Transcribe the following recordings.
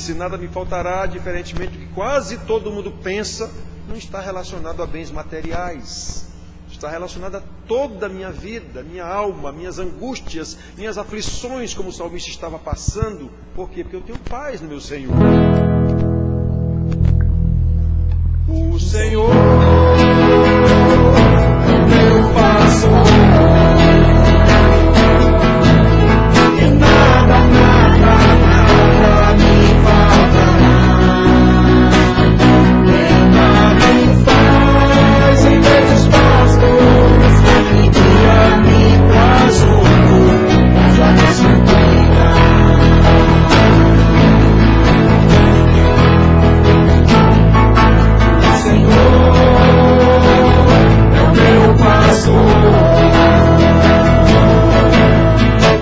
disse: nada me faltará, diferentemente do que quase todo mundo pensa, não está relacionado a bens materiais. Está relacionado a toda a minha vida, minha alma, minhas angústias, minhas aflições, como o salmista estava passando. Por quê? Porque eu tenho paz no meu Senhor. O Senhor é meu pastor, e nada me faltará. Nada me faz em verdes pastos, e guia-me pra junto das águas tranquilas. O Senhor é o meu pastor,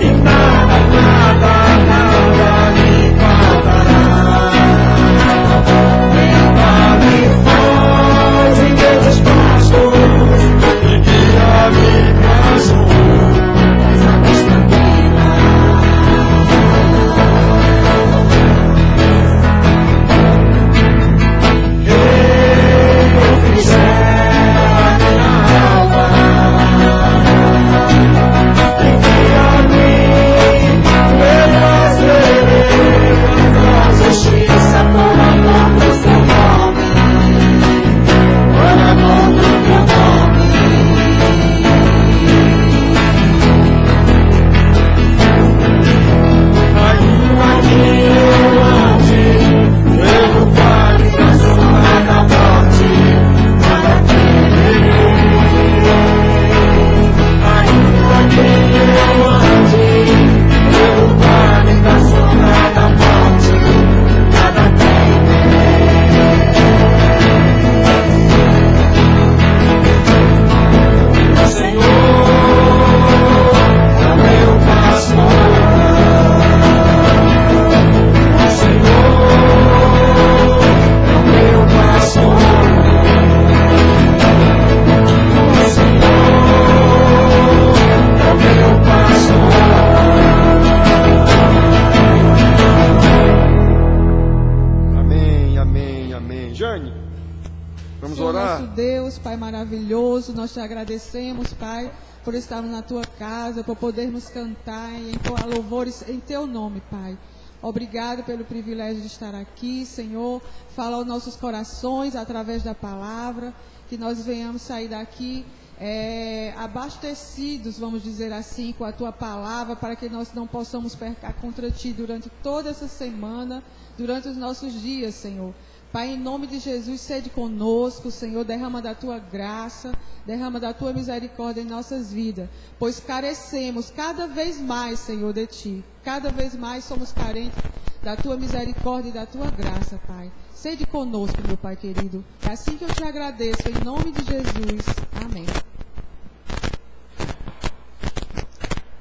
e nada me faltará. Me faz em verdes pastos, e guia-me pra junto das águas tranquilas. Refrigera minha alma, envia-me pelas veredas da justiça, por amor do seu nome, por amor do teu nome. Ainda que eu ande pelo vale da sombra da morte, nada temerei. Ainda que eu ande pelo vale da sombra da morte, nada temerei. O Senhor é o meu pastor, o Senhor é o meu pastor, o Senhor é o meu pastor. Amém, amém, amém. Jane, vamos Senhor orar? nosso Deus, Pai maravilhoso, nós te agradecemos, Pai, por estarmos na tua casa, por podermos cantar e entoar louvores em teu nome, Pai. Obrigado pelo privilégio de estar aqui, Senhor. Fala aos nossos corações através da palavra, que nós venhamos sair daqui abastecidos, vamos dizer assim, com a tua palavra, para que nós não possamos pecar contra ti durante toda essa semana, durante os nossos dias, Senhor. Pai, em nome de Jesus, sede conosco, Senhor, derrama da tua graça, derrama da tua misericórdia em nossas vidas, pois carecemos cada vez mais, Senhor, de ti. Cada vez mais somos carentes da tua misericórdia e da tua graça, Pai. Sede conosco, meu Pai querido. É assim que eu te agradeço, em nome de Jesus. Amém.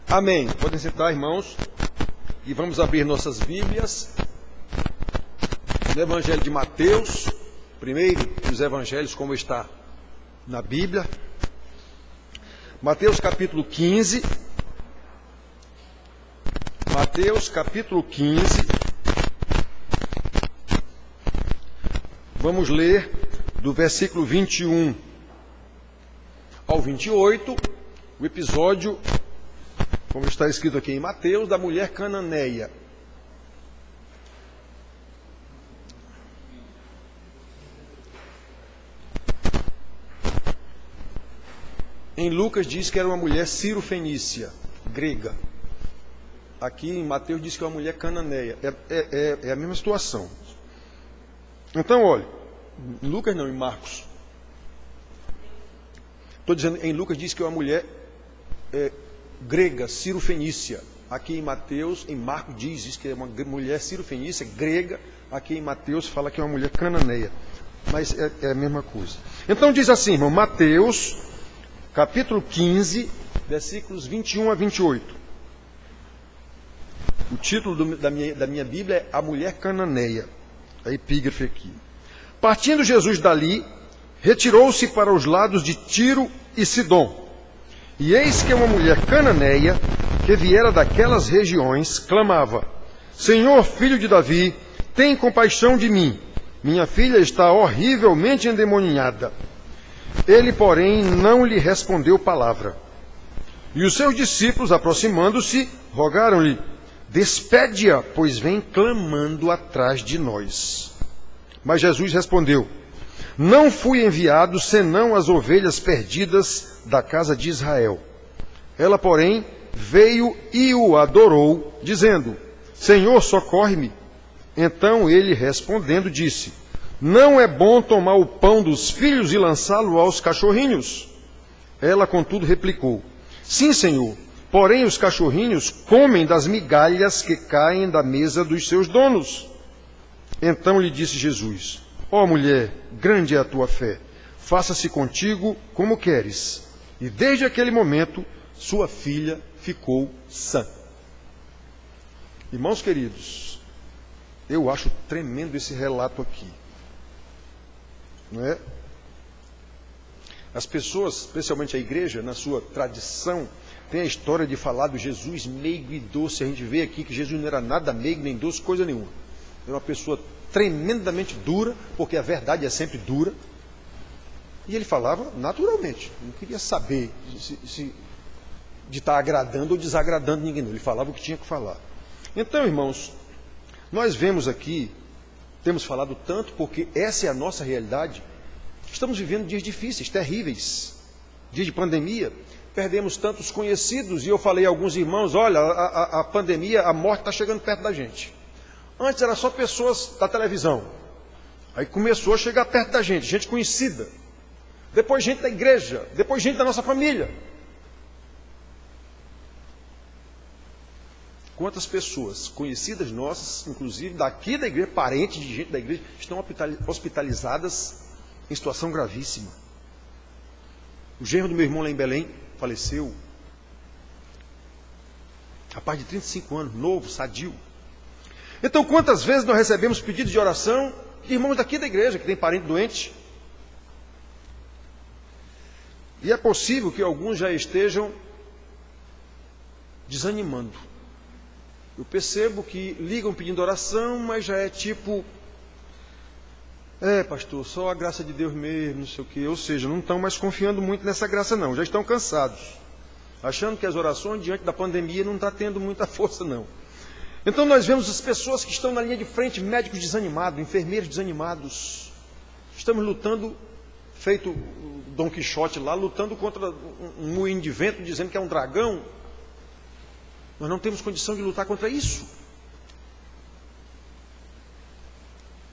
Amém. Podem sentar, irmãos, e vamos abrir nossas Bíblias no Evangelho de Mateus, primeiro dos Evangelhos como está na Bíblia. Mateus capítulo 15. Mateus capítulo 15. Vamos ler do versículo 21 ao 28, o episódio, como está escrito aqui em Mateus, da mulher cananeia. Em Lucas diz que era uma mulher cirofenícia, grega. Aqui em Mateus diz que é uma mulher cananeia. É a mesma situação. Então, olha, em Lucas não, em Marcos. Estou dizendo, em Lucas diz que é uma mulher grega, cirofenícia. Aqui em Mateus, em Marcos diz que é uma mulher cirofenícia, grega. Aqui em Mateus fala que é uma mulher cananeia. Mas é a mesma coisa. Então diz assim, irmão, Mateus capítulo 15, versículos 21 a 28. O título da minha Bíblia é A Mulher Cananeia. A epígrafe aqui. Partindo Jesus dali, retirou-se para os lados de Tiro e Sidom. E eis que uma mulher cananeia, que viera daquelas regiões, clamava: Senhor, filho de Davi, tem compaixão de mim. Minha filha está horrivelmente endemoniada. Ele, porém, não lhe respondeu palavra. E os seus discípulos, aproximando-se, rogaram-lhe: despede-a, pois vem clamando atrás de nós. Mas Jesus respondeu: não fui enviado senão as ovelhas perdidas da casa de Israel. Ela, porém, veio e o adorou, dizendo: Senhor, socorre-me. Então ele, respondendo, disse: não é bom tomar o pão dos filhos e lançá-lo aos cachorrinhos. Ela, contudo, replicou: sim, Senhor, porém os cachorrinhos comem das migalhas que caem da mesa dos seus donos. Então lhe disse Jesus: ó mulher, grande é a tua fé, faça-se contigo como queres. E desde aquele momento, sua filha ficou sã. Irmãos queridos, eu acho tremendo esse relato aqui. Não é? As pessoas, especialmente a igreja, na sua tradição, tem a história de falar do Jesus meigo e doce. A gente vê aqui que Jesus não era nada meigo nem doce, coisa nenhuma. Era uma pessoa tremendamente dura, porque a verdade é sempre dura. E ele falava naturalmente, não queria saber de estar agradando ou desagradando ninguém, não. Ele falava o que tinha que falar. Então, irmãos, nós vemos aqui, temos falado tanto porque essa é a nossa realidade. Estamos vivendo dias difíceis, terríveis, dias de pandemia. Perdemos tantos conhecidos e eu falei a alguns irmãos: olha, a pandemia, a morte está chegando perto da gente. Antes era só pessoas da televisão, aí começou a chegar perto da gente, gente conhecida, depois gente da igreja, depois gente da nossa família. Quantas pessoas conhecidas nossas, inclusive daqui da igreja, parentes de gente da igreja, estão hospitalizadas em situação gravíssima. O genro do meu irmão lá em Belém faleceu. Rapaz de 35 anos, novo, sadio. Então, quantas vezes nós recebemos pedidos de oração de irmãos daqui da igreja, que tem parente doente? E é possível que alguns já estejam desanimando. Eu percebo que ligam pedindo oração, mas já é tipo: pastor, só a graça de Deus mesmo, não sei o quê. Ou seja, não estão mais confiando muito nessa graça não, já estão cansados, achando que as orações diante da pandemia não está tendo muita força não. Então nós vemos as pessoas que estão na linha de frente, médicos desanimados, enfermeiros desanimados. Estamos lutando, feito Dom Quixote lá, lutando contra um moinho de vento, dizendo que é um dragão. Nós não temos condição de lutar contra isso.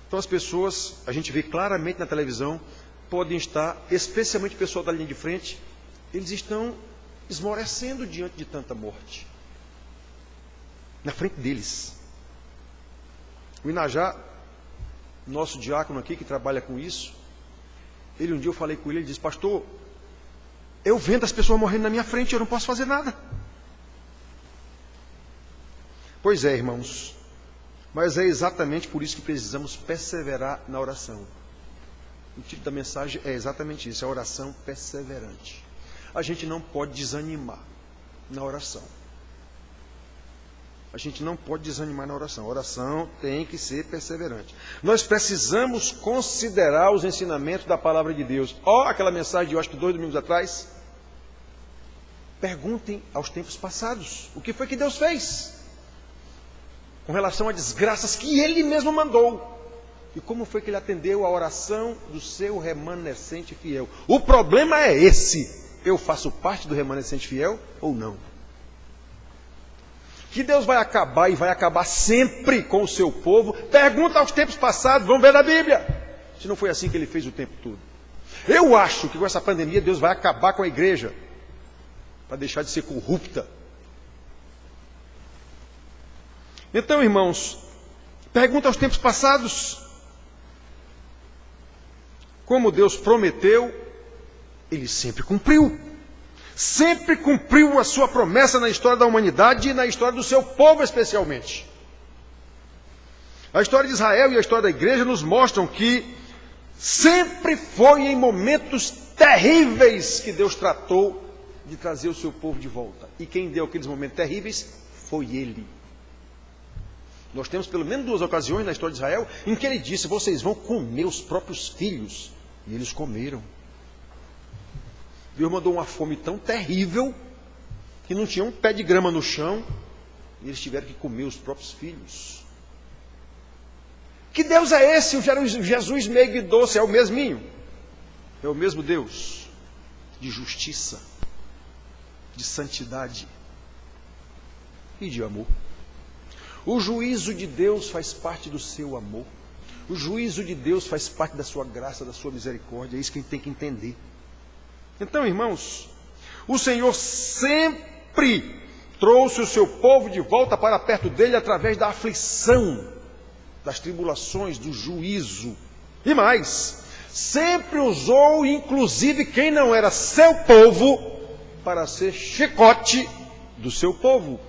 Então as pessoas, a gente vê claramente na televisão, podem estar, especialmente o pessoal da linha de frente, eles estão esmorecendo diante de tanta morte. Na frente deles. O Inajá, nosso diácono aqui que trabalha com isso, um dia eu falei com ele, ele disse: pastor, eu vendo as pessoas morrendo na minha frente, eu não posso fazer nada. Pois é, irmãos, mas é exatamente por isso que precisamos perseverar na oração. O título da mensagem é exatamente isso, a oração perseverante. A gente não pode desanimar na oração. A gente não pode desanimar na oração. A oração tem que ser perseverante. Nós precisamos considerar os ensinamentos da palavra de Deus. Aquela mensagem de, eu acho que 2 domingos atrás. Perguntem aos tempos passados o que foi que Deus fez com relação a desgraças que Ele mesmo mandou. E como foi que Ele atendeu a oração do seu remanescente fiel. O problema é esse: eu faço parte do remanescente fiel ou não? Que Deus vai acabar e vai acabar sempre com o seu povo. Pergunta aos tempos passados, vamos ver na Bíblia. Se não foi assim que Ele fez o tempo todo. Eu acho que com essa pandemia Deus vai acabar com a igreja, para deixar de ser corrupta. Então, irmãos, pergunta aos tempos passados. Como Deus prometeu, Ele sempre cumpriu. Sempre cumpriu a sua promessa na história da humanidade e na história do seu povo especialmente. A história de Israel e a história da igreja nos mostram que sempre foi em momentos terríveis que Deus tratou de trazer o seu povo de volta. E quem deu aqueles momentos terríveis foi Ele. Nós temos pelo menos 2 ocasiões na história de Israel em que ele disse: vocês vão comer os próprios filhos. E eles comeram. Deus mandou uma fome tão terrível que não tinha um pé de grama no chão e eles tiveram que comer os próprios filhos. Que Deus é esse? O Jesus meio e doce, é o mesminho. É o mesmo Deus de justiça, de santidade e de amor. O juízo de Deus faz parte do seu amor. O juízo de Deus faz parte da sua graça, da sua misericórdia. É isso que a gente tem que entender. Então, irmãos, o Senhor sempre trouxe o seu povo de volta para perto dele através da aflição, das tribulações, do juízo. E mais, sempre usou inclusive quem não era seu povo para ser chicote do seu povo.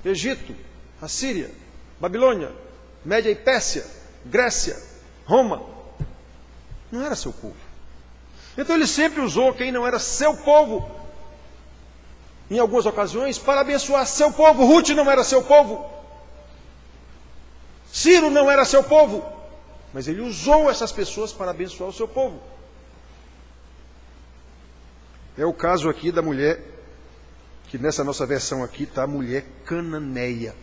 Egito, Assíria, Babilônia, Média e Pérsia, Grécia, Roma, não era seu povo. Então ele sempre usou quem não era seu povo, em algumas ocasiões, para abençoar seu povo. Ruth não era seu povo, Ciro não era seu povo, mas ele usou essas pessoas para abençoar o seu povo. É o caso aqui da mulher, que nessa nossa versão aqui está a mulher cananeia.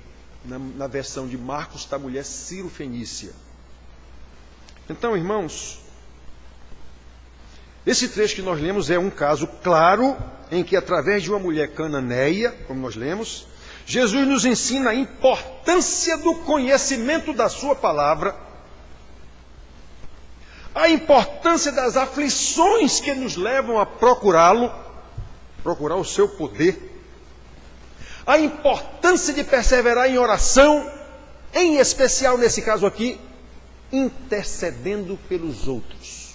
Na versão de Marcos está a mulher cirofenícia. Então, irmãos, esse trecho que nós lemos é um caso claro em que, através de uma mulher cananeia, como nós lemos, Jesus nos ensina a importância do conhecimento da sua palavra, a importância das aflições que nos levam a procurá-lo, procurar o seu poder, a importância de perseverar em oração, em especial nesse caso aqui, intercedendo pelos outros,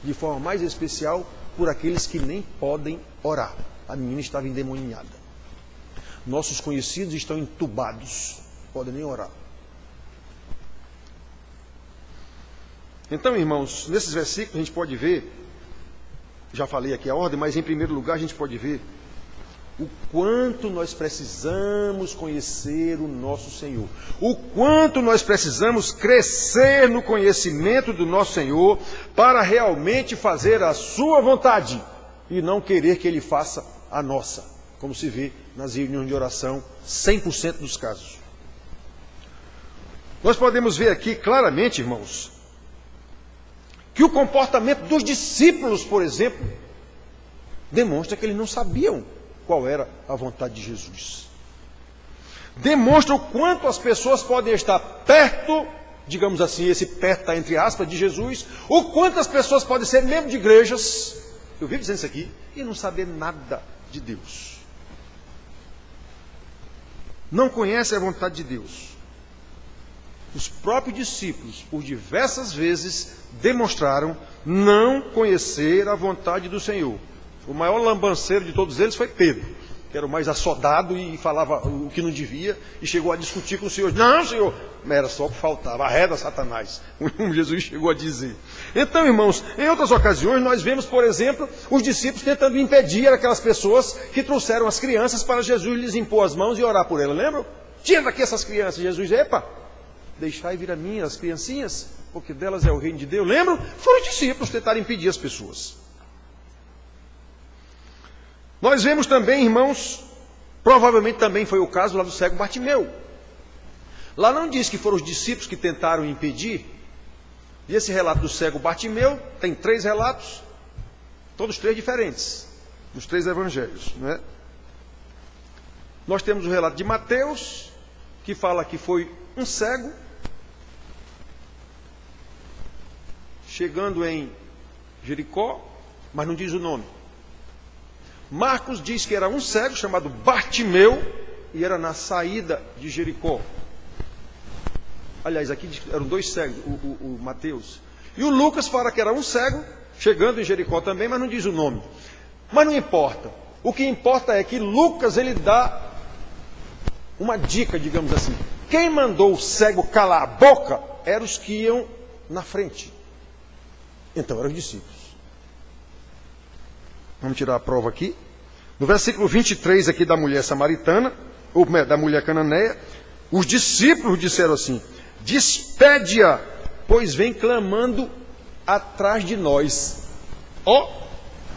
de forma mais especial por aqueles que nem podem orar. A menina estava endemoniada. Nossos conhecidos estão entubados, não podem nem orar. Então, irmãos, nesses versículos a gente pode ver, já falei aqui a ordem, mas em primeiro lugar a gente pode ver o quanto nós precisamos conhecer o nosso Senhor, o quanto nós precisamos crescer no conhecimento do nosso Senhor para realmente fazer a sua vontade e não querer que Ele faça a nossa, como se vê nas reuniões de oração, 100% dos casos. Nós podemos ver aqui claramente, irmãos, que o comportamento dos discípulos, por exemplo, demonstra que eles não sabiam qual era a vontade de Jesus. Demonstra o quanto as pessoas podem estar perto, digamos assim, esse perto está entre aspas, de Jesus, o quanto as pessoas podem ser membros de igrejas, eu vivo dizendo isso aqui, e não saber nada de Deus. Não conhecem a vontade de Deus. Os próprios discípulos, por diversas vezes, demonstraram não conhecer a vontade do Senhor. O maior lambanceiro de todos eles foi Pedro, que era o mais assodado e falava o que não devia, e chegou a discutir com o Senhor. Não, Senhor, era só o que faltava, arreda Satanás, como Jesus chegou a dizer. Então, irmãos, em outras ocasiões nós vemos, por exemplo, os discípulos tentando impedir aquelas pessoas que trouxeram as crianças para Jesus lhes impor as mãos e orar por elas, lembram? Tira daqui essas crianças. Jesus, epa, deixai vir a mim as criancinhas, porque delas é o reino de Deus. Lembram? Foram os discípulos tentar impedir as pessoas. Nós vemos também, irmãos, provavelmente também foi o caso lá do cego Bartimeu. Lá não diz que foram os discípulos que tentaram impedir. E esse relato do cego Bartimeu tem 3 relatos, todos 3 diferentes, nos 3 evangelhos, não é? Nós temos o relato de Mateus, que fala que foi um cego, chegando em Jericó, mas não diz o nome. Marcos diz que era um cego chamado Bartimeu e era na saída de Jericó. Aliás, aqui eram 2 cegos, o Mateus. E o Lucas fala que era um cego chegando em Jericó também, mas não diz o nome. Mas não importa. O que importa é que Lucas ele dá uma dica, digamos assim. Quem mandou o cego calar a boca eram os que iam na frente. Então eram os discípulos. Vamos tirar a prova aqui. No versículo 23 aqui da mulher samaritana, ou da mulher cananeia, Os discípulos disseram assim: despede-a, pois vem clamando atrás de nós.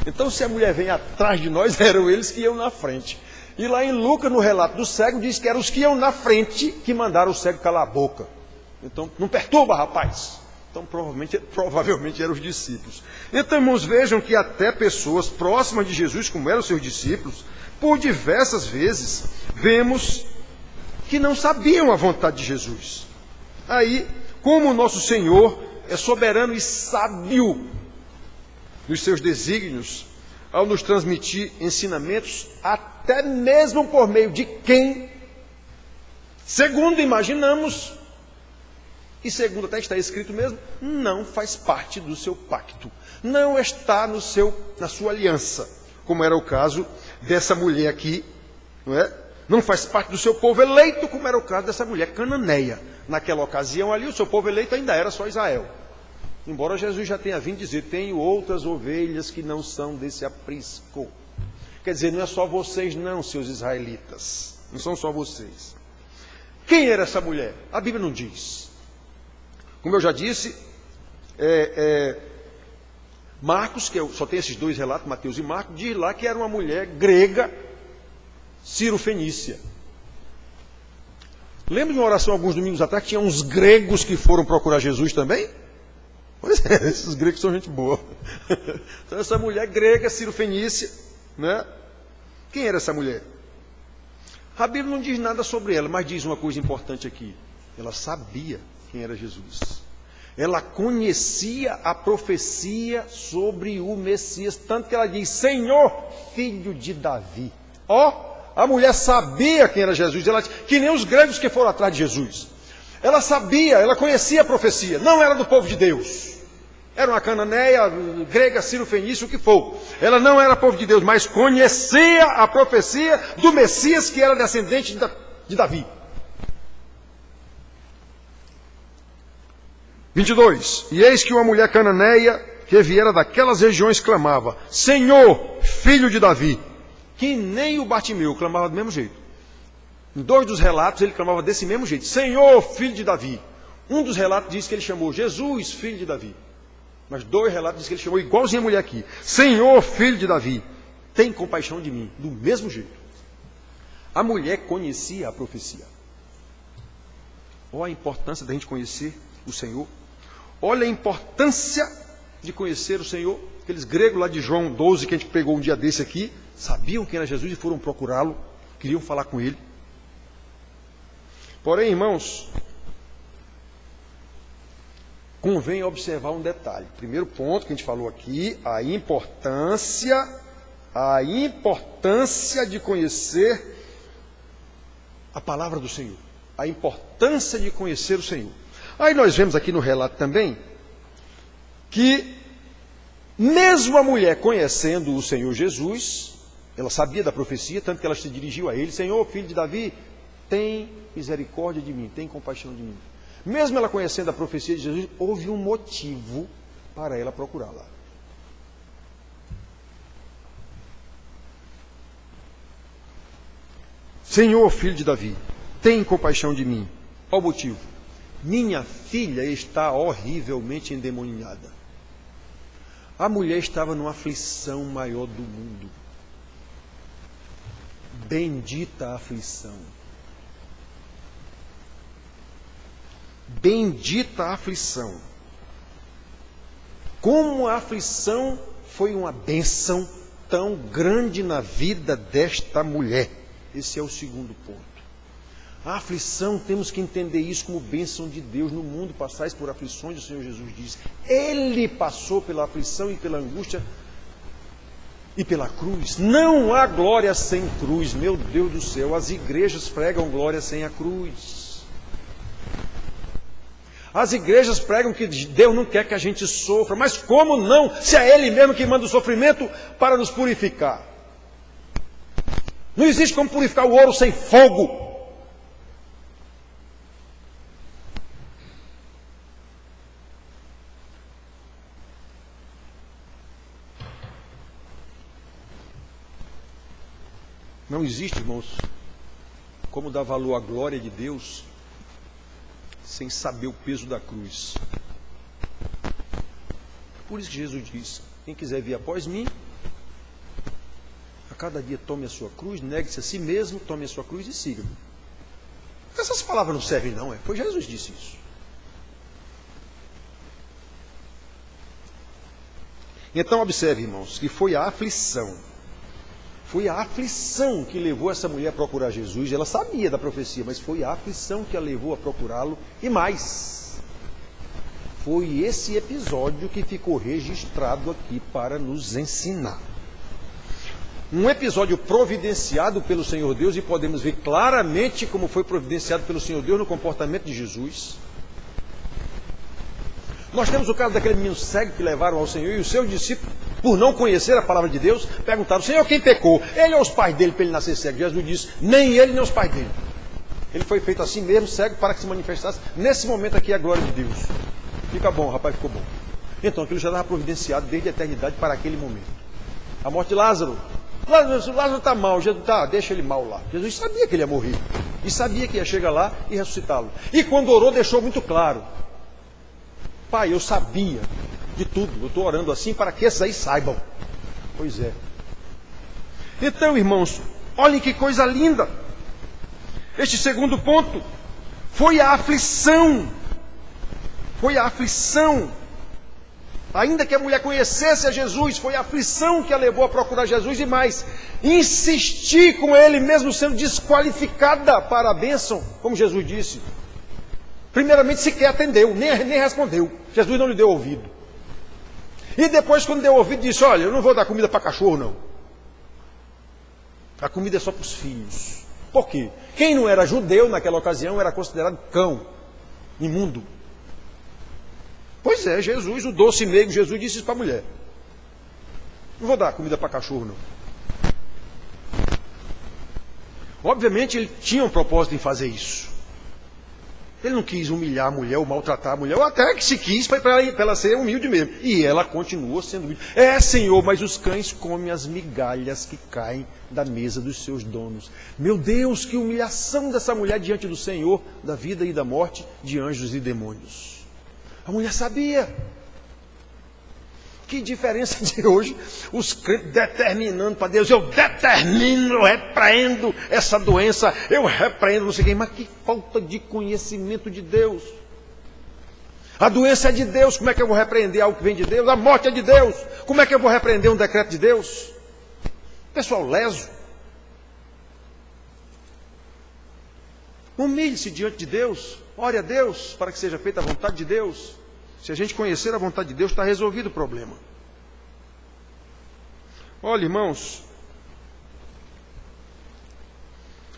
Então se a mulher vem atrás de nós, eram eles que iam na frente. E lá em Lucas, no relato do cego, diz que eram os que iam na frente que mandaram o cego calar a boca. Então, não perturba, rapaz. Então, provavelmente eram os discípulos. Então, irmãos, vejam que até pessoas próximas de Jesus, como eram seus discípulos, por diversas vezes, vemos que não sabiam a vontade de Jesus. Aí, como o nosso Senhor é soberano e sábio nos seus desígnios, ao nos transmitir ensinamentos, até mesmo por meio de quem, segundo imaginamos, e segundo até está escrito mesmo, não faz parte do seu pacto, não está na sua aliança, como era o caso dessa mulher aqui, não é? Não faz parte do seu povo eleito, como era o caso dessa mulher cananeia. Naquela ocasião ali, o seu povo eleito ainda era só Israel. Embora Jesus já tenha vindo dizer: tenho outras ovelhas que não são desse aprisco. Quer dizer, não é só vocês não, seus israelitas. Não são só vocês. Quem era essa mulher? A Bíblia não diz. Como eu já disse, Marcos, que só tem esses dois relatos, Mateus e Marcos, diz lá que era uma mulher grega, Ciro-fenícia. Lembra de uma oração alguns domingos atrás que tinha uns gregos que foram procurar Jesus também? Pois é, esses gregos são gente boa. Então essa mulher grega, Ciro-fenícia, né? Quem era essa mulher? A Bíblia não diz nada sobre ela, mas diz uma coisa importante aqui. Ela sabia quem era Jesus. Ela conhecia a profecia sobre o Messias, tanto que ela diz: Senhor, filho de Davi. A mulher sabia quem era Jesus, que nem os gregos que foram atrás de Jesus. Ela sabia, ela conhecia a profecia, não era do povo de Deus. Era uma cananeia, grega, Ciro-fenícia, o que for. Ela não era povo de Deus, mas conhecia a profecia do Messias, que era descendente de Davi. 22. E eis que uma mulher cananeia, que viera daquelas regiões, clamava: Senhor, filho de Davi. Que nem o Bartimeu clamava do mesmo jeito. Em dois dos relatos ele clamava desse mesmo jeito: Senhor, filho de Davi. Um dos relatos diz que ele chamou Jesus, filho de Davi. Mas dois relatos diz que ele chamou igualzinho a mulher aqui: Senhor, filho de Davi, tem compaixão de mim. Do mesmo jeito. A mulher conhecia a profecia. Olha a importância da gente conhecer o Senhor. Olha a importância de conhecer o Senhor. Aqueles gregos lá de João 12, que a gente pegou um dia desse aqui, sabiam quem era Jesus e foram procurá-lo, queriam falar com ele. Porém, irmãos, convém observar um detalhe. Primeiro ponto que a gente falou aqui, a importância de conhecer a palavra do Senhor. A importância de conhecer o Senhor. Aí nós vemos aqui no relato também que mesmo a mulher conhecendo o Senhor Jesus, ela sabia da profecia, tanto que ela se dirigiu a ele: Senhor, filho de Davi, tem misericórdia de mim, tem compaixão de mim. Mesmo ela conhecendo a profecia de Jesus, houve um motivo para ela procurá-la. Senhor, filho de Davi, tem compaixão de mim. Qual o motivo? Minha filha está horrivelmente endemoniada. A mulher estava numa aflição maior do mundo. Bendita a aflição. Bendita a aflição. Como a aflição foi uma bênção tão grande na vida desta mulher. Esse é o segundo ponto. A aflição, temos que entender isso como bênção de Deus. No mundo passais por aflições, o Senhor Jesus diz. Ele passou pela aflição e pela angústia e pela cruz. Não há glória sem cruz, meu Deus do céu. As igrejas pregam glória sem a cruz. As igrejas pregam que Deus não quer que a gente sofra. Mas como não? Se é Ele mesmo que manda o sofrimento para nos purificar. Não existe como purificar o ouro sem fogo. Não existe, irmãos, como dar valor à glória de Deus sem saber o peso da cruz. Por isso que Jesus diz: quem quiser vir após mim, a cada dia tome a sua cruz, negue-se a si mesmo, tome a sua cruz e siga-me. Essas palavras não servem não, foi Jesus que disse isso. Então observe, irmãos, que foi a aflição que levou essa mulher a procurar Jesus. Ela sabia da profecia, mas foi a aflição que a levou a procurá-lo. E mais, foi esse episódio que ficou registrado aqui para nos ensinar. Um episódio providenciado pelo Senhor Deus, e podemos ver claramente como foi providenciado pelo Senhor Deus no comportamento de Jesus. Nós temos o caso daquele menino cego que levaram ao Senhor, e os seus discípulos, por não conhecer a palavra de Deus, perguntaram: Senhor, quem pecou? Ele ou os pais dele para ele nascer cego? Jesus disse: nem ele, nem os pais dele. Ele foi feito assim mesmo, cego, para que se manifestasse nesse momento aqui a glória de Deus. Fica bom, rapaz, ficou bom. Então aquilo já estava providenciado desde a eternidade para aquele momento. A morte de Lázaro. Lázaro está mal, Jesus está, deixa ele mal lá. Jesus sabia que ele ia morrer. E sabia que ia chegar lá e ressuscitá-lo. E quando orou, deixou muito claro: Pai, eu sabia de tudo, eu estou orando assim para que esses aí saibam. Pois é. Então, irmãos, olhem que coisa linda. Este segundo ponto foi a aflição. Foi a aflição. Ainda que a mulher conhecesse a Jesus, foi a aflição que a levou a procurar Jesus. E mais, insistir com ele, mesmo sendo desqualificada para a bênção, como Jesus disse. Primeiramente sequer atendeu, nem respondeu. Jesus não lhe deu ouvido. E depois, quando deu ouvido, disse: olha, eu não vou dar comida para cachorro, não. A comida é só para os filhos. Por quê? Quem não era judeu naquela ocasião era considerado cão, imundo. Pois é, Jesus, o doce meigo, Jesus disse isso para a mulher: não vou dar comida para cachorro, não. Obviamente ele tinha um propósito em fazer isso. Ele não quis humilhar a mulher ou maltratar a mulher, ou até que se quis, foi para ela ser humilde mesmo. E ela continuou sendo humilde. É, Senhor, mas os cães comem as migalhas que caem da mesa dos seus donos. Meu Deus, que humilhação dessa mulher diante do Senhor, da vida e da morte, de anjos e demônios. A mulher sabia. Que diferença de hoje, os crentes determinando para Deus: eu determino, eu repreendo essa doença, eu repreendo, não sei quem. Mas que falta de conhecimento de Deus. A doença é de Deus, como é que eu vou repreender algo que vem de Deus? A morte é de Deus, como é que eu vou repreender um decreto de Deus? Pessoal leso. Humilhe-se diante de Deus, ore a Deus para que seja feita a vontade de Deus. Se a gente conhecer a vontade de Deus, está resolvido o problema. Olha, irmãos,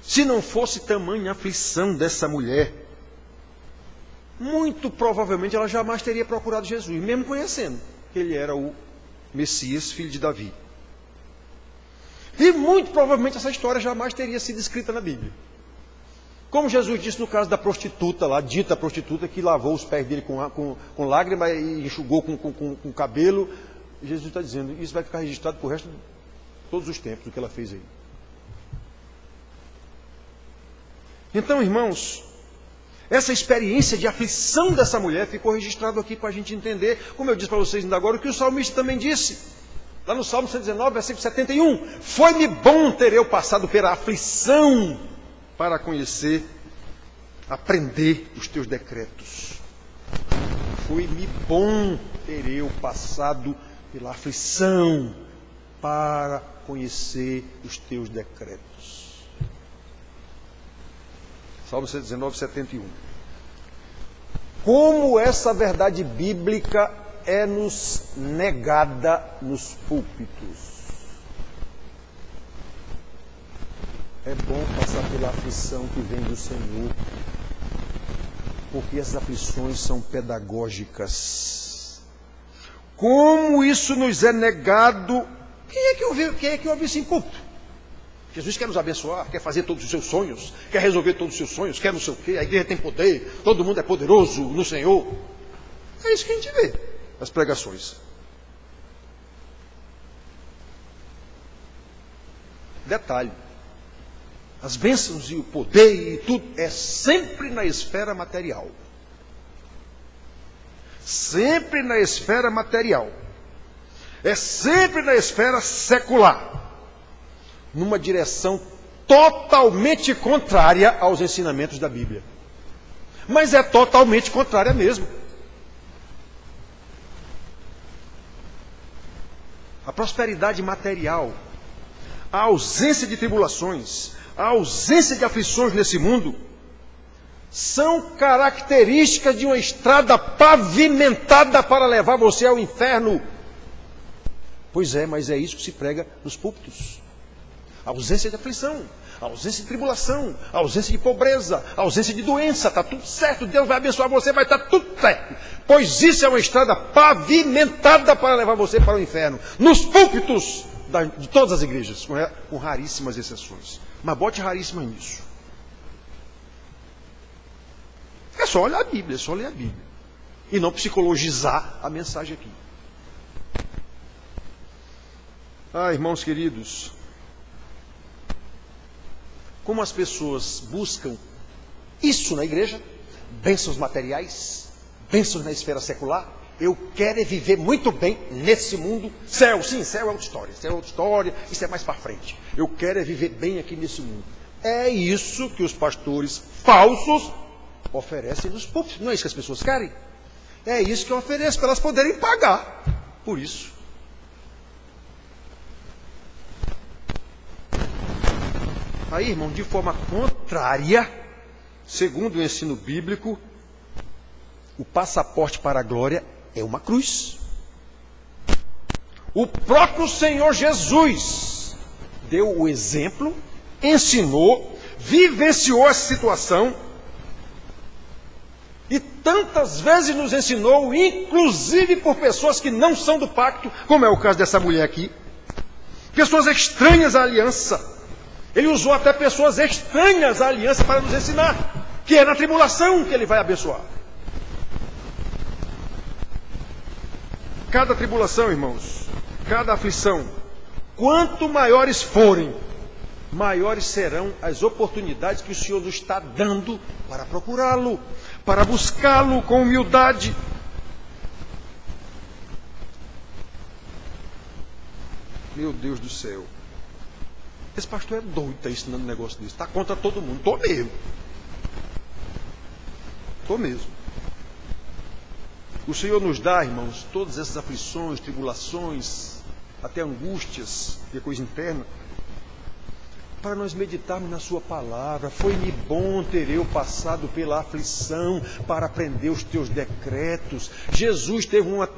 se não fosse tamanha aflição dessa mulher, muito provavelmente ela jamais teria procurado Jesus, mesmo conhecendo que ele era o Messias, filho de Davi. E muito provavelmente essa história jamais teria sido escrita na Bíblia. Como Jesus disse no caso da prostituta lá, dita prostituta, que lavou os pés dele com lágrima e enxugou com cabelo. Jesus está dizendo: isso vai ficar registrado por resto de todos os tempos, do que ela fez aí. Então, irmãos, essa experiência de aflição dessa mulher ficou registrado aqui para a gente entender, como eu disse para vocês ainda agora, o que o salmista também disse. Lá no Salmo 119, versículo 71. Foi-me bom ter eu passado pela aflição, para conhecer, aprender os teus decretos. Foi-me bom ter eu passado pela aflição para conhecer os teus decretos. Salmo 119, 71. Como essa verdade bíblica é nos negada nos púlpitos. É bom passar pela aflição que vem do Senhor, porque essas aflições são pedagógicas. Como isso nos é negado? Quem é que ouve isso em púlpito? Jesus quer nos abençoar, quer fazer todos os seus sonhos, quer resolver todos os seus sonhos, quer não sei o quê, a igreja tem poder, todo mundo é poderoso no Senhor. É isso que a gente vê nas pregações. Detalhe. as bênçãos e o poder e tudo, é sempre na esfera material. Sempre na esfera material. É sempre na esfera secular. Numa direção totalmente contrária aos ensinamentos da Bíblia. Mas é totalmente contrária mesmo. A prosperidade material, a ausência de tribulações, a ausência de aflições nesse mundo, são características de uma estrada pavimentada para levar você ao inferno. Pois é, mas é isso que se prega nos púlpitos. A ausência de aflição, a ausência de tribulação, a ausência de pobreza, a ausência de doença, está tudo certo, Deus vai abençoar você, vai estar tudo certo. Pois isso é uma estrada pavimentada para levar você para o inferno. Nos púlpitos de todas as igrejas, com raríssimas exceções. Mas bote raríssimas nisso. É só olhar a Bíblia, é só ler a Bíblia. E não psicologizar a mensagem aqui. Ah, irmãos queridos, como as pessoas buscam isso na igreja, bênçãos materiais, bênçãos na esfera secular, eu quero é viver muito bem nesse mundo. Céu, sim, céu é outra história, céu é outra história, isso é mais para frente. Eu quero é viver bem aqui nesse mundo. É isso que os pastores falsos oferecem nos púlpitos. Não é isso que as pessoas querem? É isso que eu ofereço para elas poderem pagar por isso. Aí, irmão, de forma contrária, segundo o ensino bíblico, o passaporte para a glória é uma cruz. O próprio Senhor Jesus deu o exemplo, ensinou, vivenciou essa situação e tantas vezes nos ensinou, inclusive por pessoas que não são do pacto, como é o caso dessa mulher aqui, pessoas estranhas à aliança. Ele usou até pessoas estranhas à aliança para nos ensinar que é na tribulação que ele vai abençoar. Cada tribulação, irmãos, cada aflição, quanto maiores forem, maiores serão as oportunidades que o Senhor nos está dando para procurá-lo, para buscá-lo com humildade. Meu Deus do céu. Esse pastor é doido, está ensinando um negócio desse. Está contra todo mundo. Estou mesmo. Estou mesmo. O Senhor nos dá, irmãos, todas essas aflições, tribulações, até angústias e coisa interna, para nós meditarmos na sua palavra. Foi-me bom ter eu passado pela aflição para aprender os teus decretos. Jesus teve uma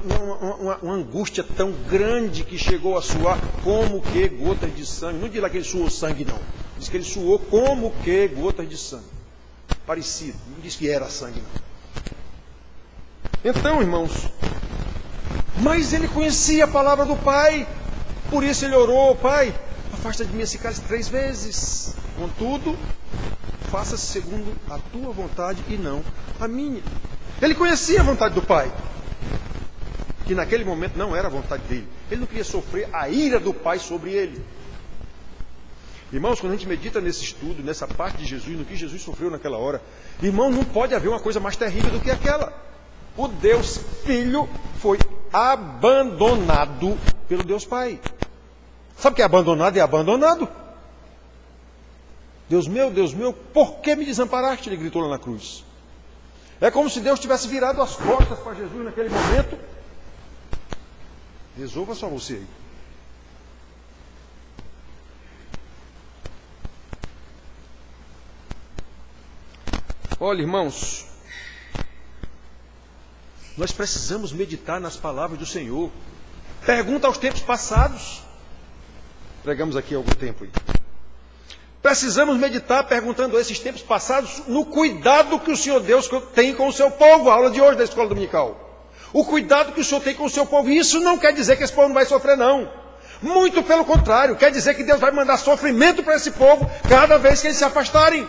angústia tão grande que chegou a suar como que gotas de sangue. Não diz lá que ele suou sangue, não. Diz que ele suou como que gotas de sangue. Parecido. Não diz que era sangue, não. Então, irmãos, mas ele conhecia a palavra do Pai. Por isso ele orou: Pai, afasta de mim esse cálice 3 vezes. Contudo, faça-se segundo a tua vontade e não a minha. Ele conhecia a vontade do Pai, que naquele momento não era a vontade dele. Ele não queria sofrer a ira do Pai sobre ele. Irmãos, quando a gente medita nesse estudo, nessa parte de Jesus, no que Jesus sofreu naquela hora, irmão, não pode haver uma coisa mais terrível do que aquela. O Deus Filho foi abandonado pelo Deus Pai. Sabe o que é abandonado? É abandonado. Deus meu, por que me desamparaste? Ele gritou lá na cruz. É como se Deus tivesse virado as costas para Jesus naquele momento. Resolva só você aí. Olha, irmãos, nós precisamos meditar nas palavras do Senhor. Pergunta aos tempos passados. Pregamos aqui há algum tempo aí. Precisamos meditar perguntando a esses tempos passados no cuidado que o Senhor Deus tem com o seu povo. A aula de hoje da escola dominical. O cuidado que o Senhor tem com o seu povo. E isso não quer dizer que esse povo não vai sofrer, não. Muito pelo contrário. Quer dizer que Deus vai mandar sofrimento para esse povo cada vez que eles se afastarem,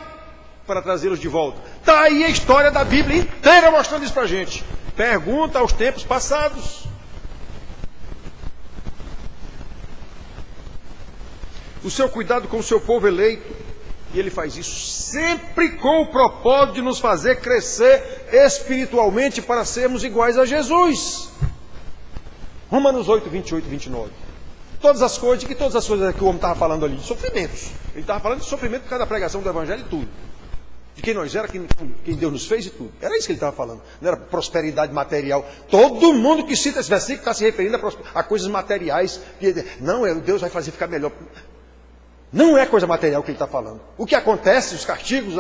para trazê-los de volta. Está aí a história da Bíblia inteira mostrando isso para a gente. Pergunta aos tempos passados. O seu cuidado com o seu povo eleito E Ele faz isso sempre com o propósito de nos fazer crescer espiritualmente para sermos iguais a Jesus. Romanos 8, 28 e 29. Todas as coisas que o homem estava falando ali, de sofrimentos. Ele estava falando de sofrimento por causa da pregação do Evangelho e tudo. De quem nós éramos, quem Deus nos fez e tudo. Era isso que ele estava falando. Não era prosperidade material. Todo mundo que cita esse versículo está se referindo a coisas materiais. Não, Deus vai fazer ficar melhor. Não é coisa material que ele está falando. O que acontece, os castigos,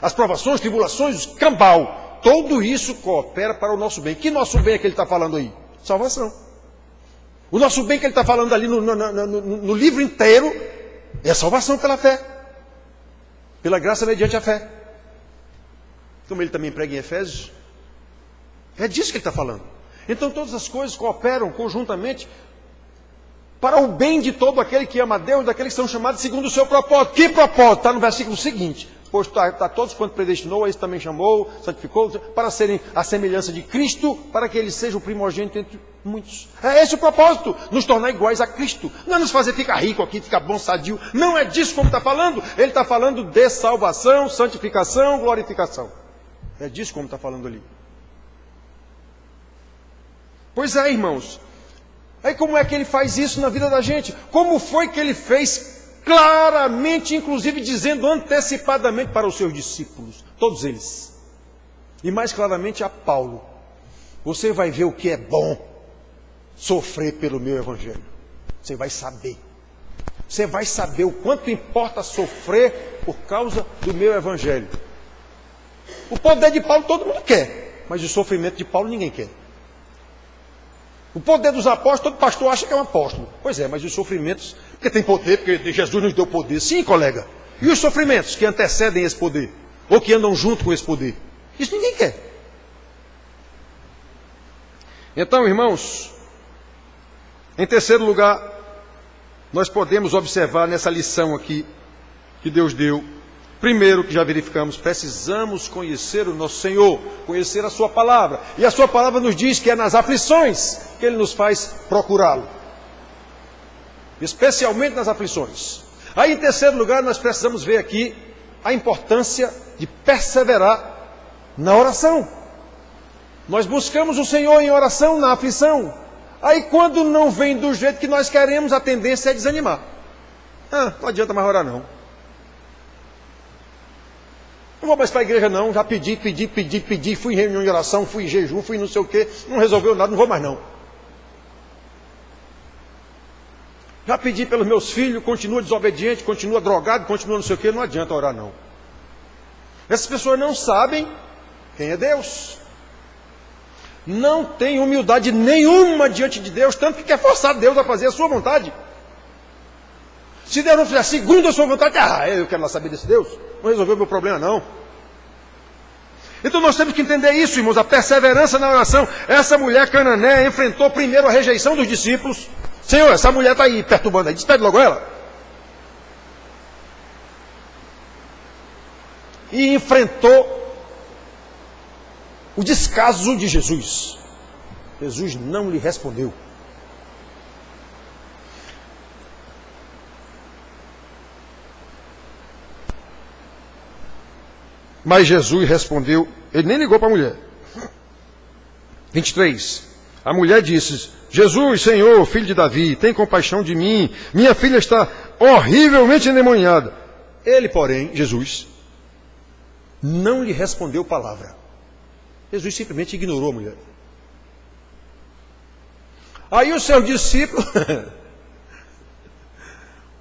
as provações, tribulações, os cambal, tudo isso coopera para o nosso bem. Que nosso bem é que ele está falando aí? Salvação. O nosso bem que ele está falando ali no livro inteiro é a salvação pela fé. Pela graça mediante a fé. Como ele também prega em Efésios. É disso que ele está falando. Então todas as coisas cooperam conjuntamente para o bem de todo aquele que ama a Deus, daqueles que são chamados segundo o seu propósito. Que propósito? Está no versículo seguinte. Pois está todos quanto predestinou, a esse também chamou, santificou, para serem a semelhança de Cristo, para que ele seja o primogênito entre muitos. É esse o propósito, nos tornar iguais a Cristo. Não é nos fazer ficar rico aqui, ficar bom, sadio. Não é disso como está falando. Ele está falando de salvação, santificação, glorificação. É disso como está falando ali. Pois é, irmãos. Aí como é que ele faz isso na vida da gente? Como foi que ele fez claramente, inclusive dizendo antecipadamente para os seus discípulos, todos eles, e mais claramente a Paulo: você vai ver o que é bom sofrer pelo meu evangelho. Você vai saber. Você vai saber o quanto importa sofrer por causa do meu evangelho. O poder de Paulo todo mundo quer, mas o sofrimento de Paulo ninguém quer. O poder dos apóstolos, todo pastor acha que é um apóstolo. Pois é, mas os sofrimentos, porque tem poder, porque Jesus nos deu poder. Sim, colega. E os sofrimentos que antecedem esse poder? Ou que andam junto com esse poder? Isso ninguém quer. Então, irmãos, em terceiro lugar, nós podemos observar nessa lição aqui que Deus deu. Primeiro, que já verificamos, precisamos conhecer o nosso Senhor, conhecer a sua palavra. E a sua palavra nos diz que é nas aflições que Ele nos faz procurá-lo. Especialmente nas aflições. Aí, em terceiro lugar, nós precisamos ver aqui a importância de perseverar na oração. Nós buscamos o Senhor em oração, na aflição. Aí, quando não vem do jeito que nós queremos, a tendência é desanimar. Não adianta mais orar, não. Não vou mais para a igreja não, já pedi, fui em reunião de oração, fui em jejum, fui não sei o quê, não resolveu nada, não vou mais não. Já pedi pelos meus filhos, continua desobediente, continua drogado, continua não sei o quê, não adianta orar não. Essas pessoas não sabem quem é Deus. Não tem humildade nenhuma diante de Deus, tanto que quer forçar Deus a fazer a sua vontade. Se Deus não fizer segundo a sua vontade, eu quero lá saber desse Deus. Não resolveu o meu problema, não. Então nós temos que entender isso, irmãos, a perseverança na oração. Essa mulher cananeia enfrentou primeiro a rejeição dos discípulos. Senhor, essa mulher está aí perturbando aí, despede logo ela. E enfrentou o descaso de Jesus. Jesus não lhe respondeu. Mas Jesus respondeu, ele nem ligou para a mulher. 23. A mulher disse: Jesus, Senhor, filho de Davi, tem compaixão de mim. Minha filha está horrivelmente endemoniada. Ele, porém, Jesus, não lhe respondeu palavra. Jesus simplesmente ignorou a mulher. Aí os seus discípulos,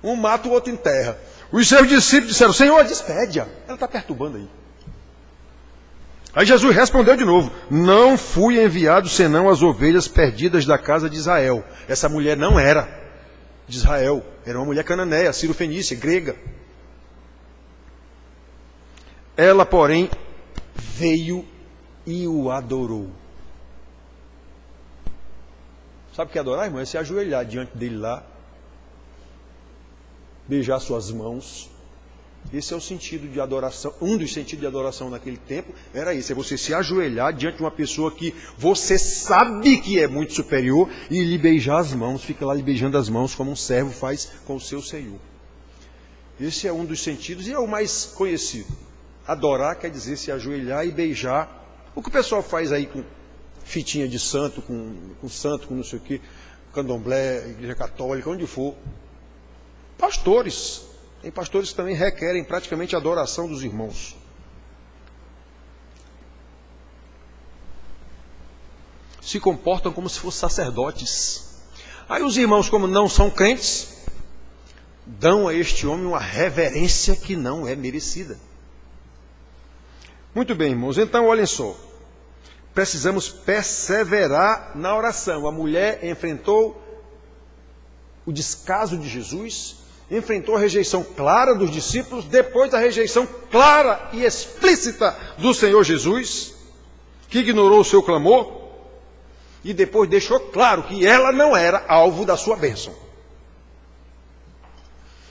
um mata, o outro enterra. Os seus discípulos disseram: Senhor, despede-a, ela está perturbando aí. Aí Jesus respondeu de novo: não fui enviado senão as ovelhas perdidas da casa de Israel. Essa mulher não era de Israel, era uma mulher cananeia, sírio-fenícia, grega. Ela, porém, veio e o adorou. Sabe o que é adorar, irmão? É se ajoelhar diante dele lá, beijar suas mãos. Esse é o sentido de adoração, um dos sentidos de adoração naquele tempo era esse, é você se ajoelhar diante de uma pessoa que você sabe que é muito superior e lhe beijar as mãos, fica lá lhe beijando as mãos como um servo faz com o seu Senhor. Esse é um dos sentidos e é o mais conhecido. Adorar quer dizer se ajoelhar e beijar. O que o pessoal faz aí com fitinha de santo, com santo, com não sei o quê, candomblé, igreja católica, onde for. Pastores. Tem pastores que também requerem praticamente a adoração dos irmãos. Se comportam como se fossem sacerdotes. Aí os irmãos, como não são crentes, dão a este homem uma reverência que não é merecida. Muito bem, irmãos, então olhem só. Precisamos perseverar na oração. A mulher enfrentou o descaso de Jesus, enfrentou a rejeição clara dos discípulos, depois a rejeição clara e explícita do Senhor Jesus, que ignorou o seu clamor, e depois deixou claro que ela não era alvo da sua bênção.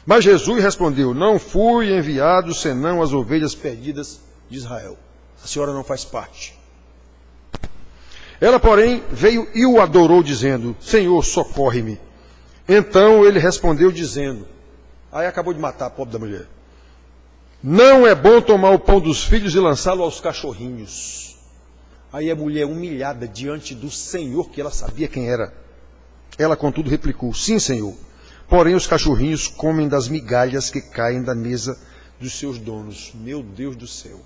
Mas Jesus respondeu: não fui enviado senão as ovelhas perdidas de Israel. A senhora não faz parte. Ela, porém, veio e o adorou, dizendo: Senhor, socorre-me. Então ele respondeu, dizendo, aí acabou de matar a pobre da mulher: não é bom tomar o pão dos filhos e lançá-lo aos cachorrinhos. Aí a mulher, humilhada diante do Senhor, que ela sabia quem era, ela contudo replicou: sim, Senhor, porém os cachorrinhos comem das migalhas que caem da mesa dos seus donos. Meu Deus do céu,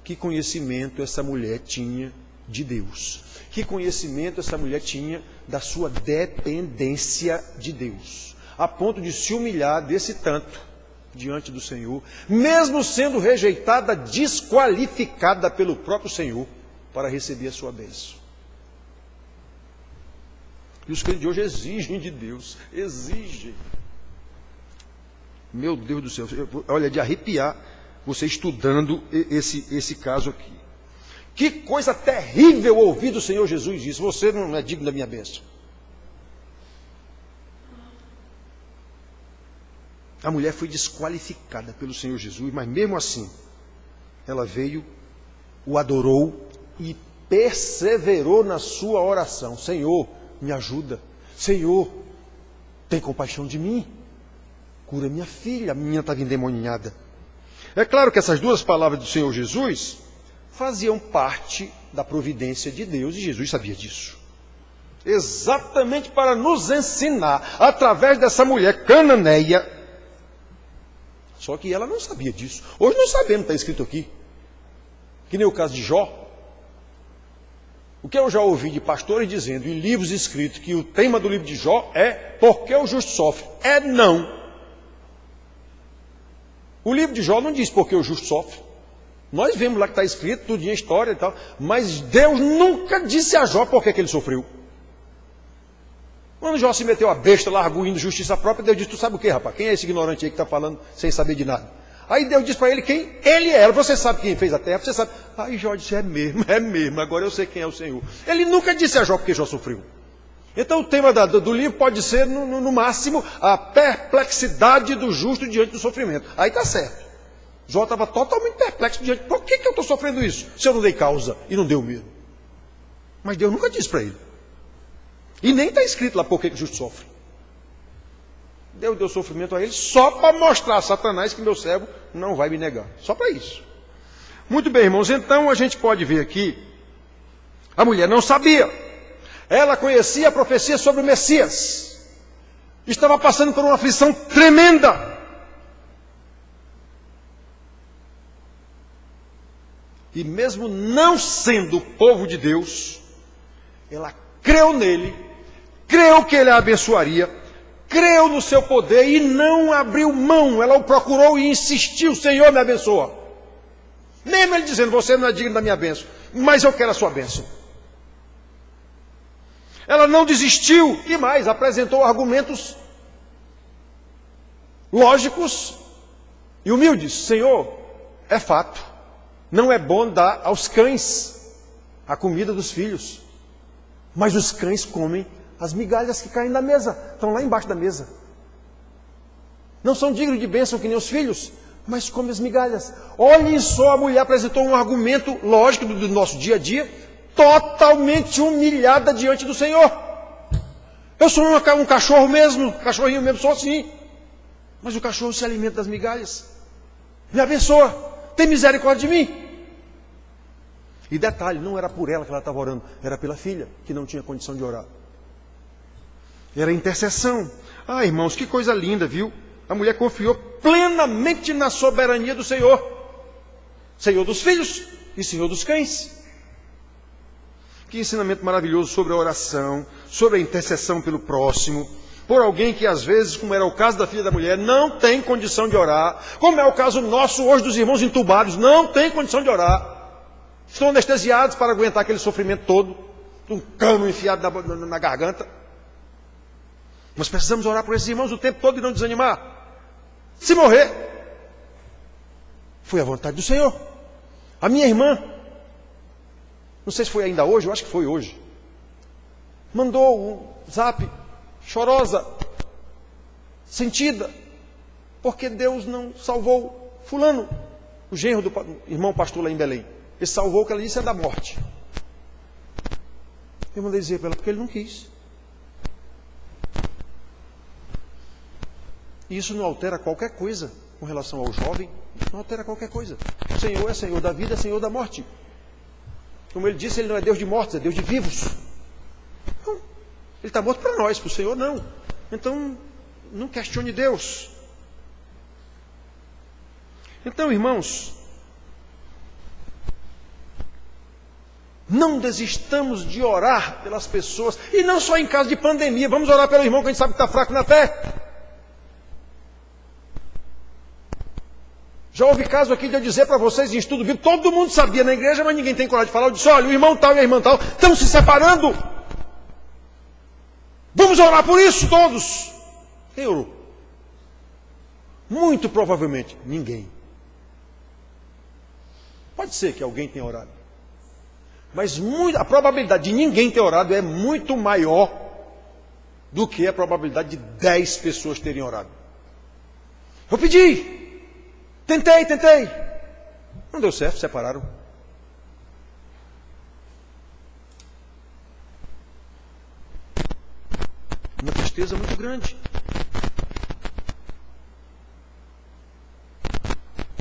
que conhecimento essa mulher tinha de Deus, que conhecimento essa mulher tinha da sua dependência de Deus, a ponto de se humilhar desse tanto diante do Senhor, mesmo sendo rejeitada, desqualificada pelo próprio Senhor para receber a sua bênção. E os crentes de hoje exigem de Deus, exigem. Meu Deus do céu, olha, de arrepiar você estudando esse caso aqui. Que coisa terrível ouvir do Senhor Jesus isso: você não é digno da minha bênção. A mulher foi desqualificada pelo Senhor Jesus, mas mesmo assim, ela veio, o adorou e perseverou na sua oração. Senhor, me ajuda. Senhor, tem compaixão de mim. Cura minha filha, a minha estava endemoniada. É claro que essas duas palavras do Senhor Jesus faziam parte da providência de Deus, e Jesus sabia disso. Exatamente para nos ensinar, através dessa mulher cananeia. Só que ela não sabia disso. Hoje nós sabemos, está escrito aqui. Que nem o caso de Jó. O que eu já ouvi de pastores dizendo em livros escritos que o tema do livro de Jó é por que o justo sofre? É não. O livro de Jó não diz por que o justo sofre. Nós vemos lá que está escrito, tudo em história e tal, mas Deus nunca disse a Jó por que ele sofreu. Quando Jó se meteu a besta, largou indo justiça própria, Deus disse: tu sabe o que, rapaz? Quem é esse ignorante aí que está falando sem saber de nada? Aí Deus disse para ele quem ele era. Você sabe quem fez a terra? Você sabe. Aí Jó disse: é mesmo, agora eu sei quem é o Senhor. Ele nunca disse a Jó porque Jó sofreu. Então o tema do livro pode ser, no máximo, a perplexidade do justo diante do sofrimento. Aí está certo. Jó estava totalmente perplexo diante. Por que eu estou sofrendo isso? Se eu não dei causa e não deu medo. Mas Deus nunca disse para ele. E nem está escrito lá por que o justo sofre. Deus deu sofrimento a ele só para mostrar a Satanás que meu servo não vai me negar. Só para isso. Muito bem, irmãos. Então a gente pode ver aqui, a mulher não sabia. Ela conhecia a profecia sobre o Messias. Estava passando por uma aflição tremenda. E mesmo não sendo povo de Deus, ela creu nele, creu que ele a abençoaria, creu no seu poder e não abriu mão. Ela o procurou e insistiu: Senhor, me abençoa. Mesmo ele dizendo: você não é digno da minha bênção, mas eu quero a sua bênção. Ela não desistiu e mais, apresentou argumentos lógicos e humildes. Senhor, é fato, não é bom dar aos cães a comida dos filhos, mas os cães comem as migalhas que caem da mesa, estão lá embaixo da mesa. Não são dignos de bênção que nem os filhos, mas comem as migalhas. Olhem só, a mulher apresentou um argumento lógico do nosso dia a dia, totalmente humilhada diante do Senhor. Eu sou um cachorro mesmo, cachorrinho mesmo, sou assim. Mas o cachorro se alimenta das migalhas. Me abençoa, tem misericórdia de mim. E detalhe, não era por ela que ela estava orando, era pela filha, que não tinha condição de orar. Era intercessão. Ah, irmãos, que coisa linda, viu? A mulher confiou plenamente na soberania do Senhor. Senhor dos filhos e Senhor dos cães. Que ensinamento maravilhoso sobre a oração, sobre a intercessão pelo próximo, por alguém que às vezes, como era o caso da filha da mulher, não tem condição de orar, como é o caso nosso hoje dos irmãos entubados, não tem condição de orar. Estão anestesiados para aguentar aquele sofrimento todo, um cano enfiado na garganta. Nós precisamos orar por esses irmãos o tempo todo e não desanimar. Se morrer, foi a vontade do Senhor. A minha irmã, não sei se foi ainda hoje, eu acho que foi hoje, mandou um zap, chorosa, sentida, porque Deus não salvou fulano, o genro do irmão pastor lá em Belém. Ele salvou o que ela disse é da morte. Eu mandei dizer para ela, porque ele não quis. E isso não altera qualquer coisa com relação ao jovem, não altera qualquer coisa. O Senhor é Senhor da vida, é Senhor da morte. Como ele disse, ele não é Deus de mortos, é Deus de vivos. Então, ele está morto para nós, para o Senhor não. Então, não questione Deus. Então, irmãos, não desistamos de orar pelas pessoas, e não só em caso de pandemia. Vamos orar pelo irmão que a gente sabe que está fraco na fé. Já houve caso aqui de eu dizer para vocês em estudo bíblico, todo mundo sabia na igreja, mas ninguém tem coragem de falar. Eu disse, olha, o irmão tal e a irmã tal estão se separando. Vamos orar por isso todos. Quem orou? Muito provavelmente ninguém. Pode ser que alguém tenha orado. Mas a probabilidade de ninguém ter orado é muito maior do que a probabilidade de 10 pessoas terem orado. Eu pedi. Tentei. Não deu certo, separaram. Uma tristeza muito grande.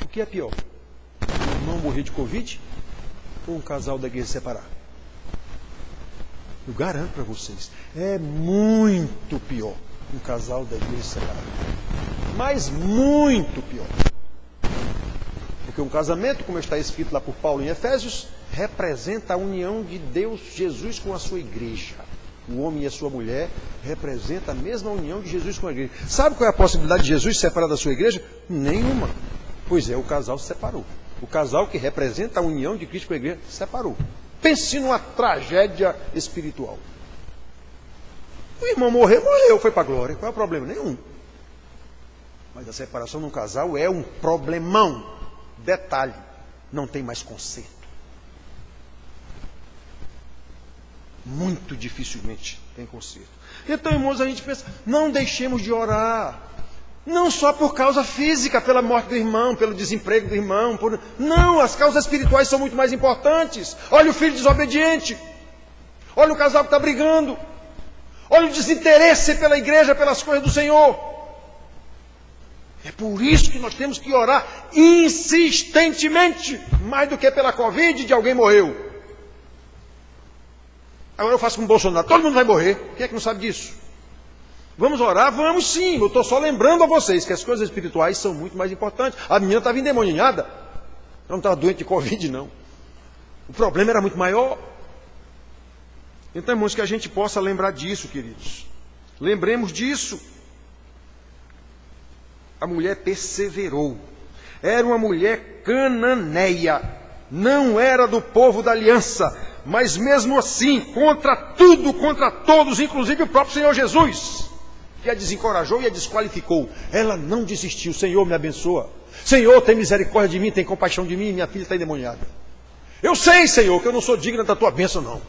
O que é pior? Um irmão morrer de Covid ou um casal da igreja se separar? Eu garanto para vocês, é muito pior um casal da igreja se separar. Mas muito pior. Porque um casamento, como está escrito lá por Paulo em Efésios, representa a união de Deus, Jesus, com a sua igreja. O homem e a sua mulher representam a mesma união de Jesus com a igreja. Sabe qual é a possibilidade de Jesus se separar da sua igreja? Nenhuma. Pois é, o casal se separou. O casal que representa a união de Cristo com a igreja se separou. Pense numa tragédia espiritual. O irmão morreu, foi para a glória. Qual é o problema? Nenhum. Mas a separação de um casal é um problemão. Detalhe, não tem mais conserto. Muito dificilmente tem conserto. Então, irmãos, a gente pensa, não deixemos de orar. Não só por causa física, pela morte do irmão, pelo desemprego do irmão. Não, as causas espirituais são muito mais importantes. Olha o filho desobediente. Olha o casal que está brigando. Olha o desinteresse pela igreja, pelas coisas do Senhor. É por isso que nós temos que orar insistentemente, mais do que pela Covid de alguém morreu. Agora eu faço com o Bolsonaro, todo mundo vai morrer. Quem é que não sabe disso? Vamos orar? Vamos sim. Eu estou só lembrando a vocês que as coisas espirituais são muito mais importantes. A menina estava endemoniada. Ela não estava doente de Covid, não. O problema era muito maior. Então, irmãos, que a gente possa lembrar disso, queridos. Lembremos disso. A mulher perseverou. Era uma mulher cananeia. Não era do povo da aliança. Mas mesmo assim, contra tudo, contra todos, inclusive o próprio Senhor Jesus, que a desencorajou e a desqualificou. Ela não desistiu. Senhor, me abençoa. Senhor, tem misericórdia de mim, tem compaixão de mim. Minha filha está endemoniada. Eu sei, Senhor, que eu não sou digna da tua bênção, não.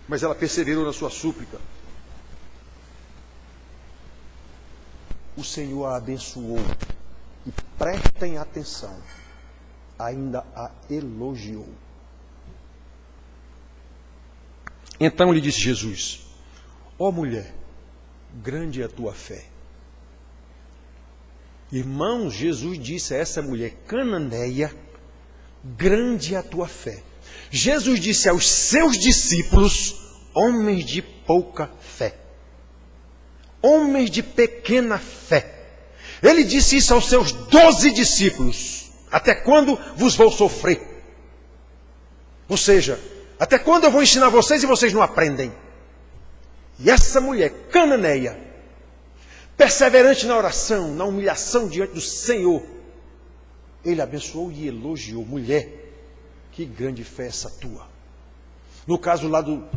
Mas ela perseverou na sua súplica. O Senhor a abençoou. E prestem atenção, ainda a elogiou. Então lhe disse Jesus: ó mulher, grande é a tua fé. Irmãos, Jesus disse a essa mulher cananeia, grande é a tua fé. Jesus disse aos seus discípulos, homens de pouca fé, homens de pequena fé. Ele disse isso aos seus 12 discípulos. Até quando vos vou sofrer? Ou seja, até quando eu vou ensinar vocês e vocês não aprendem? E essa mulher cananeia, perseverante na oração, na humilhação diante do Senhor, ele abençoou e elogiou. Mulher, que grande fé essa tua. No caso lá do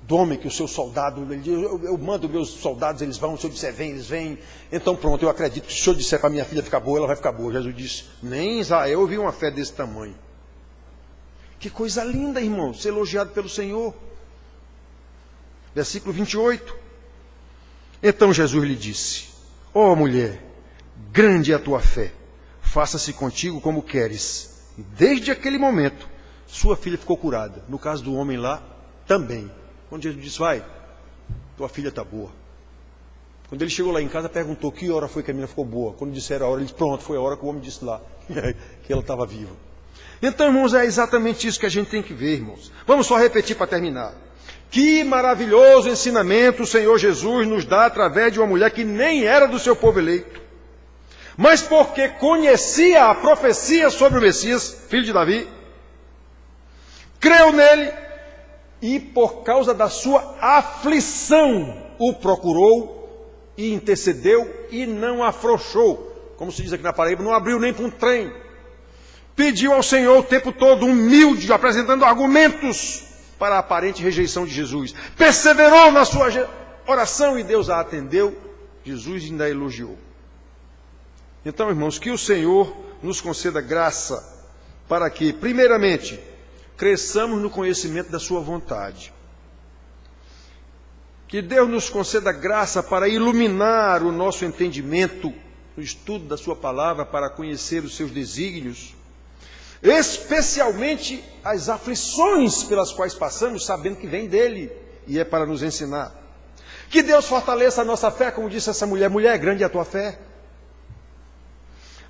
homem, que o seu soldado, ele diz, eu mando meus soldados, eles vão, se eu disser vem, eles vêm. Então pronto, eu acredito que se eu disser para minha filha ficar boa, ela vai ficar boa. Jesus disse, nem em Israel eu vi uma fé desse tamanho. Que coisa linda, irmão, ser elogiado pelo Senhor. Versículo 28. Então Jesus lhe disse, ó mulher, grande é a tua fé, faça-se contigo como queres. E desde aquele momento, sua filha ficou curada. No caso do homem lá, também. Quando Jesus disse, vai, tua filha está boa. Quando ele chegou lá em casa, perguntou que hora foi que a menina ficou boa. Quando disseram a hora, ele disse, pronto, foi a hora que o homem disse lá, que ela estava viva. Então, irmãos, é exatamente isso que a gente tem que ver, irmãos. Vamos só repetir para terminar. Que maravilhoso ensinamento o Senhor Jesus nos dá através de uma mulher que nem era do seu povo eleito, mas porque conhecia a profecia sobre o Messias, filho de Davi, creu nele e por causa da sua aflição o procurou e intercedeu e não afrouxou, como se diz aqui na Paraíba, não abriu nem para um trem. Pediu ao Senhor o tempo todo, humilde, apresentando argumentos para a aparente rejeição de Jesus. Perseverou na sua oração e Deus a atendeu. Jesus ainda elogiou. Então, irmãos, que o Senhor nos conceda graça para que, primeiramente, cresçamos no conhecimento da sua vontade. Que Deus nos conceda graça para iluminar o nosso entendimento no estudo da sua palavra, para conhecer os seus desígnios, especialmente as aflições pelas quais passamos, sabendo que vem dele e é para nos ensinar. Que Deus fortaleça a nossa fé, como disse essa mulher, mulher, grande é a tua fé,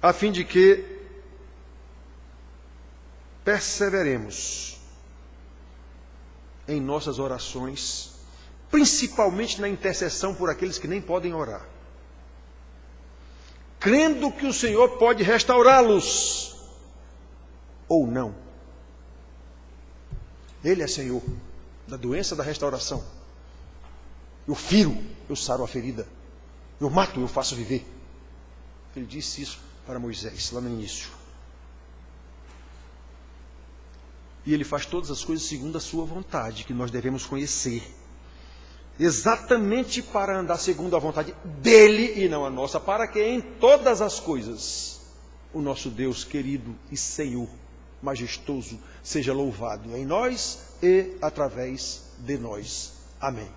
a fim de que perseveremos em nossas orações, principalmente na intercessão por aqueles que nem podem orar, crendo que o Senhor pode restaurá-los ou não. Ele é Senhor da doença, da restauração. Eu firo, eu saro a ferida. Eu mato, eu faço viver. Ele disse isso para Moisés, lá no início. E ele faz todas as coisas segundo a sua vontade, que nós devemos conhecer. Exatamente para andar segundo a vontade dele e não a nossa, para que em todas as coisas o nosso Deus querido e Senhor majestoso seja louvado em nós e através de nós. Amém.